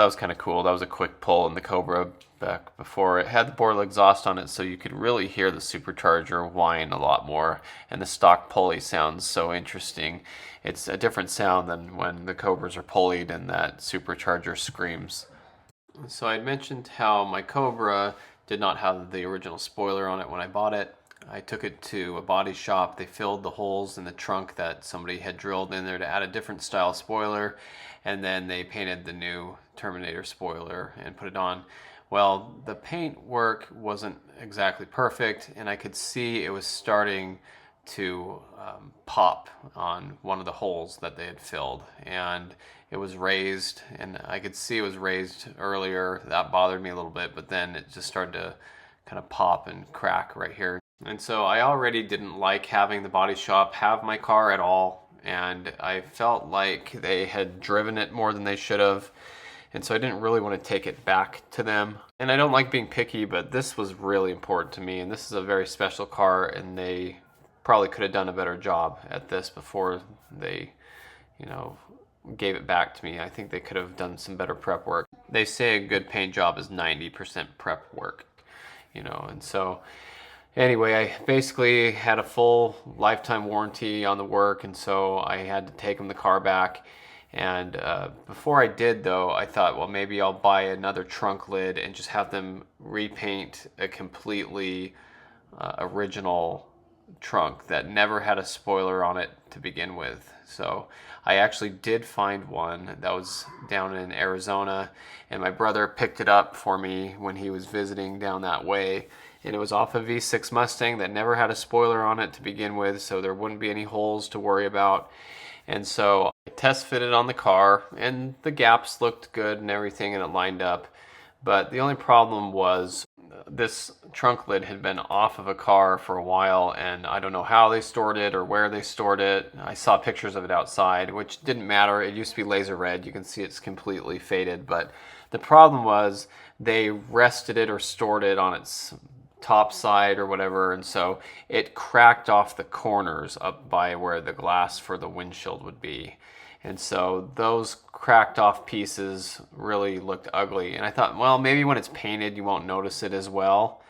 that was kind of cool. That was a quick pull in the Cobra back before. It had the Borla exhaust on it, so you could really hear the supercharger whine a lot more, and the stock pulley sounds so interesting. It's a different sound than when the Cobras are pulleyed and that supercharger screams. So I mentioned how my Cobra did not have the original spoiler on it when I bought it. I took it to a body shop. They filled the holes in the trunk that somebody had drilled in there to add a different style spoiler, and then they painted the new Terminator spoiler and put it on. Well, the paint work wasn't exactly perfect, and I could see it was starting to pop on one of the holes that they had filled, and it was raised, and I could see it was raised earlier. That bothered me a little bit, but then it just started to kind of pop and crack right here. And so I already didn't like having the body shop have my car at all, and I felt like they had driven it more than they should have, and so I didn't really want to take it back to them. And I don't like being picky, but this was really important to me, and this is a very special car, and they probably could have done a better job at this before they, gave it back to me. I think they could have done some better prep work. They say a good paint job is 90% prep work, and so anyway, I basically had a full lifetime warranty on the work, and so I had to take them the car back. And before I did, though, I thought, well, maybe I'll buy another trunk lid and just have them repaint a completely original trunk that never had a spoiler on it to begin with. So I actually did find one that was down in Arizona, and my brother picked it up for me when he was visiting down that way. And it was off a V6 Mustang that never had a spoiler on it to begin with, so there wouldn't be any holes to worry about. And so I test fitted on the car, and the gaps looked good and everything, and it lined up. But the only problem was this trunk lid had been off of a car for a while, and I don't know how they stored it or where they stored it. I saw pictures of it outside, which didn't matter. It used to be laser red. You can see it's completely faded. But the problem was they rested it or stored it on its top side or whatever, and so it cracked off the corners up by where the glass for the windshield would be. And so those cracked off pieces really looked ugly. And I thought, well, maybe when it's painted you won't notice it as well.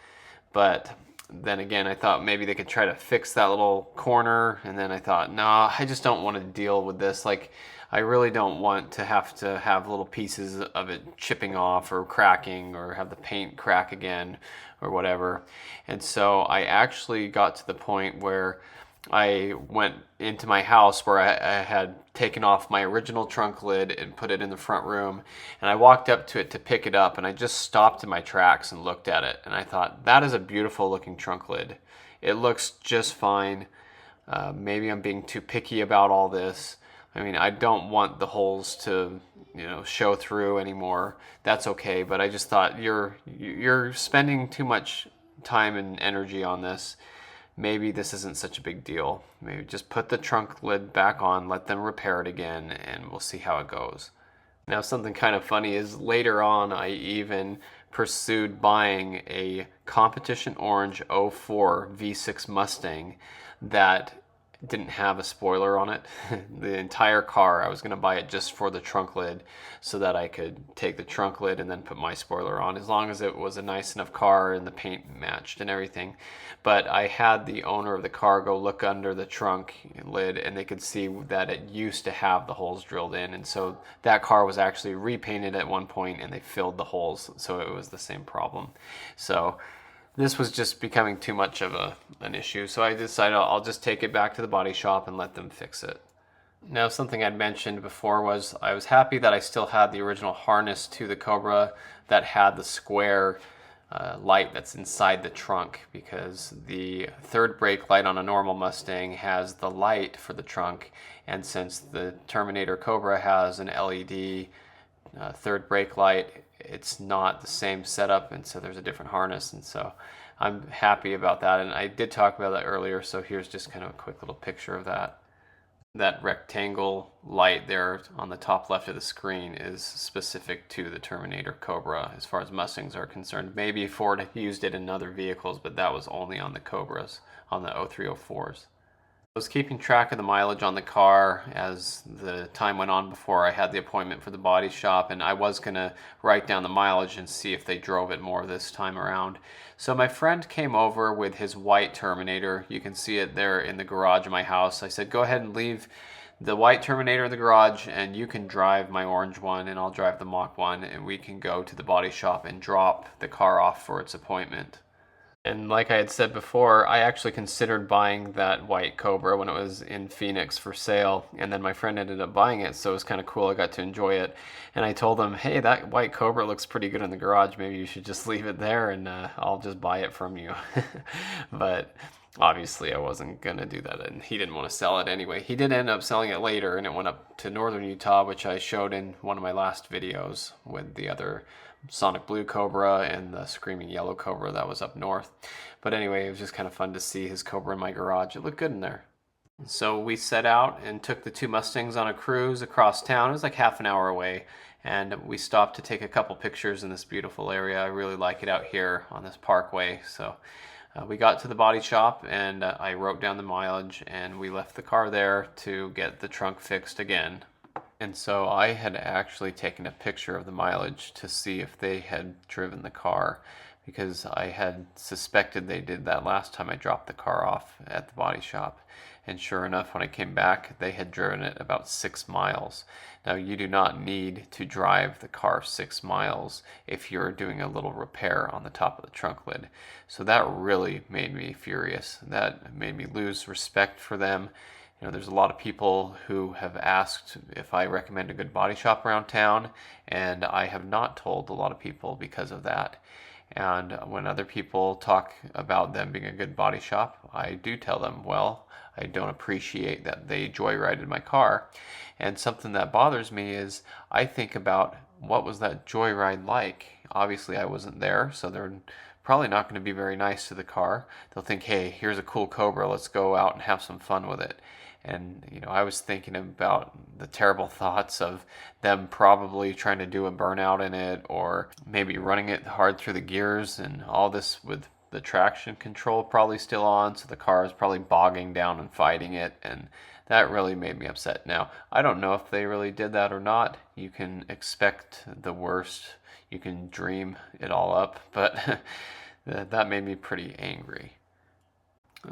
But then again, I thought maybe they could try to fix that little corner. And then I thought, no, I just don't want to deal with this. Like, I really don't want to have little pieces of it chipping off or cracking or have the paint crack again or whatever. And so I actually got to the point where I went into my house where I had taken off my original trunk lid and put it in the front room, and I walked up to it to pick it up, and I just stopped in my tracks and looked at it, and I thought, that is a beautiful looking trunk lid. It looks just fine. Maybe I'm being too picky about all this. I mean, I don't want the holes to show through anymore. That's okay, but I just thought, you're spending too much time and energy on this. Maybe this isn't such a big deal. Maybe just put the trunk lid back on, let them repair it again, and we'll see how it goes. Now, something kind of funny is later on I even pursued buying a competition orange '04 V6 Mustang that didn't have a spoiler on it. The entire car, I was going to buy it just for the trunk lid so that I could take the trunk lid and then put my spoiler on, as long as it was a nice enough car and the paint matched and everything. But I had the owner of the car go look under the trunk lid, and they could see that it used to have the holes drilled in, and so that car was actually repainted at one point and they filled the holes, so it was the same problem. So this was just becoming too much of an issue, so I decided I'll just take it back to the body shop and let them fix it. Now, something I'd mentioned before was I was happy that I still had the original harness to the Cobra that had the square light that's inside the trunk, because the third brake light on a normal Mustang has the light for the trunk, and since the Terminator Cobra has an LED third brake light, it's not the same setup, and so there's a different harness, and so I'm happy about that. And I did talk about that earlier, so here's just kind of a quick little picture of that. That rectangle light there on the top left of the screen is specific to the Terminator Cobra as far as Mustangs are concerned. Maybe Ford used it in other vehicles, but that was only on the Cobras, on the '03, '04s. I was keeping track of the mileage on the car as the time went on before I had the appointment for the body shop, and I was going to write down the mileage and see if they drove it more this time around. So my friend came over with his white Terminator. You can see it there in the garage of my house. I said, go ahead and leave the white Terminator in the garage and you can drive my orange one and I'll drive the Mach 1 and we can go to the body shop and drop the car off for its appointment. And like I had said before, I actually considered buying that white Cobra when it was in Phoenix for sale, and then my friend ended up buying it, so it was kind of cool. I got to enjoy it, and I told him, hey, that white Cobra looks pretty good in the garage. Maybe you should just leave it there, and I'll just buy it from you. But obviously I wasn't going to do that, and he didn't want to sell it anyway. He did end up selling it later, and it went up to northern Utah, which I showed in one of my last videos with the other Sonic Blue Cobra and the Screaming Yellow Cobra that was up north. But anyway, it was just kind of fun to see his Cobra in my garage. It looked good in there. So we set out and took the two Mustangs on a cruise across town. It was like half an hour away, and we stopped to take a couple pictures in this beautiful area. I really like it out here on this parkway. So we got to the body shop and I wrote down the mileage, and we left the car there to get the trunk fixed again. And so I had actually taken a picture of the mileage to see if they had driven the car, because I had suspected they did that last time I dropped the car off at the body shop. And sure enough, when I came back, they had driven it about 6 miles. Now, you do not need to drive the car 6 miles if you're doing a little repair on the top of the trunk lid. So that really made me furious. That made me lose respect for them. You know, there's a lot of people who have asked if I recommend a good body shop around town, and I have not told a lot of people because of that. And when other people talk about them being a good body shop, I do tell them, well, I don't appreciate that they joyrided my car. And something that bothers me is I think about, what was that joyride like? Obviously, I wasn't there, so they're probably not going to be very nice to the car. They'll think, hey, here's a cool Cobra, let's go out and have some fun with it. And, you know, I was thinking about the terrible thoughts of them probably trying to do a burnout in it, or maybe running it hard through the gears, and all this with the traction control probably still on, so the car is probably bogging down and fighting it, and that really made me upset. Now, I don't know if they really did that or not. You can expect the worst. You can dream it all up, but that made me pretty angry.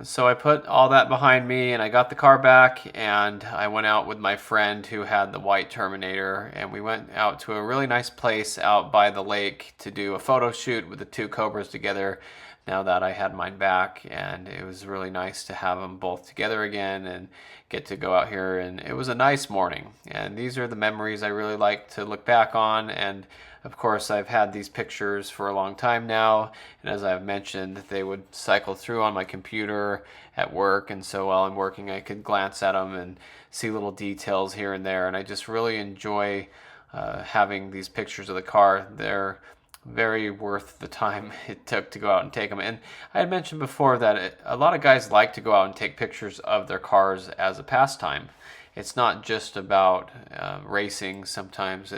So I put all that behind me and I got the car back, and I went out with my friend who had the white Terminator, and we went out to a really nice place out by the lake to do a photo shoot with the two Cobras together now that I had mine back. And it was really nice to have them both together again and get to go out here, and it was a nice morning. And these are the memories I really like to look back on. And of course, I've had these pictures for a long time now, and as I've mentioned, they would cycle through on my computer at work, and so while I'm working, I could glance at them and see little details here and there, and I just really enjoy having these pictures of the car. They're very worth the time it took to go out and take them. And I had mentioned before that a lot of guys like to go out and take pictures of their cars as a pastime. It's not just about racing. Sometimes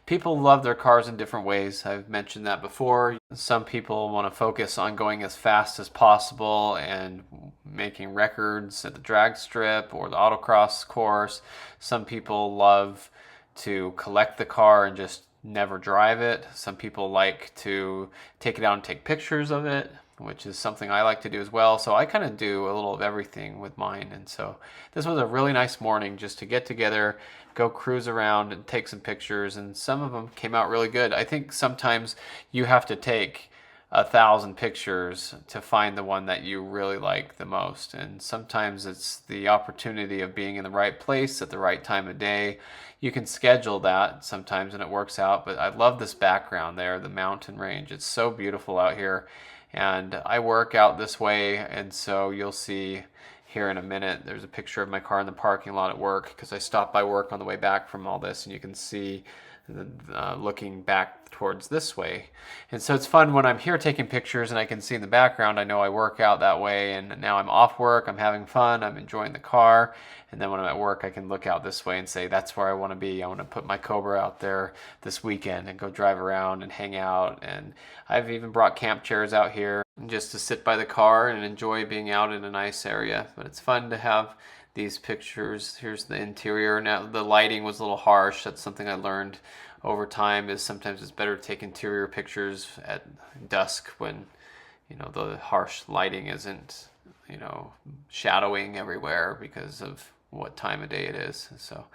people love their cars in different ways. I've mentioned that before. Some people want to focus on going as fast as possible and making records at the drag strip or the autocross course. Some people love to collect the car and just never drive it. Some people like to take it out and take pictures of it, which is something I like to do as well. So I kind of do a little of everything with mine. And so this was a really nice morning just to get together, go cruise around and take some pictures. And some of them came out really good. I think sometimes you have to take 1,000 pictures to find the one that you really like the most. And sometimes it's the opportunity of being in the right place at the right time of day. You can schedule that sometimes and it works out. But I love this background there, the mountain range. It's so beautiful out here. And I work out this way, and so you'll see here in a minute there's a picture of my car in the parking lot at work, because I stopped by work on the way back from all this, and you can see looking back towards this way. And so it's fun when I'm here taking pictures and I can see in the background, I know I work out that way, and now I'm off work, I'm having fun, I'm enjoying the car, and then when I'm at work I can look out this way and say that's where I want to be. I want to put my Cobra out there this weekend and go drive around and hang out. And I've even brought camp chairs out here just to sit by the car and enjoy being out in a nice area. But it's fun to have these pictures. Here's the interior. Now the lighting was a little harsh. That's something I learned over time, is sometimes it's better to take interior pictures at dusk when, you know, the harsh lighting isn't, you know, shadowing everywhere because of what time of day it is. So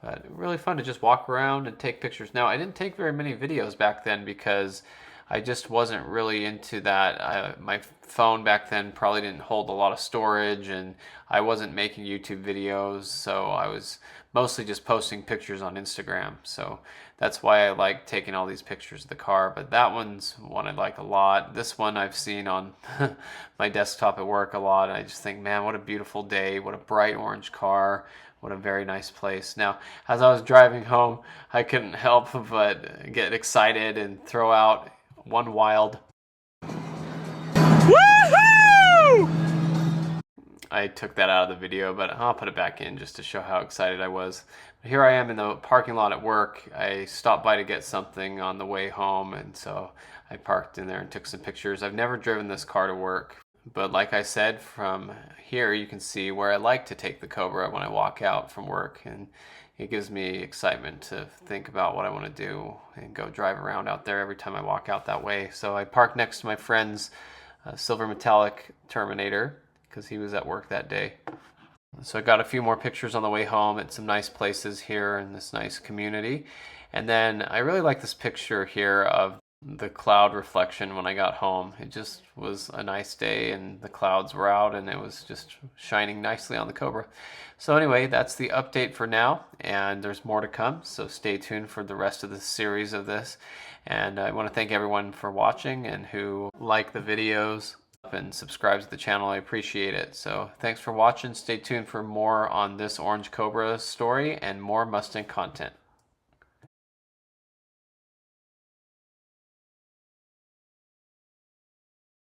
but really fun to just walk around and take pictures. Now I didn't take very many videos back then because I just wasn't really into that. My phone back then probably didn't hold a lot of storage, and I wasn't making YouTube videos, so I was mostly just posting pictures on Instagram. So that's why I like taking all these pictures of the car. But that one's one I like a lot. This one I've seen on my desktop at work a lot, and I just think, man, what a beautiful day, what a bright orange car. What a very nice place. Now, as I was driving home, I couldn't help but get excited and throw out one wild. Woohoo! I took that out of the video, but I'll put it back in just to show how excited I was. Here I am in the parking lot at work. I stopped by to get something on the way home, and so I parked in there and took some pictures. I've never driven this car to work, but like I said, from here you can see where I like to take the Cobra when I walk out from work, and it gives me excitement to think about what I want to do and go drive around out there every time I walk out that way. So I parked next to my friend's silver metallic Terminator because he was at work that day. So I got a few more pictures on the way home at some nice places here in this nice community. And then I really like this picture here of the cloud reflection when I got home. It just was a nice day and the clouds were out and it was just shining nicely on the Cobra. So anyway, that's the update for now, and there's more to come, so stay tuned for the rest of the series of this. And I want to thank everyone for watching and who like the videos and subscribes to the channel. I appreciate it. So thanks for watching. Stay tuned for more on this orange Cobra story and more Mustang content.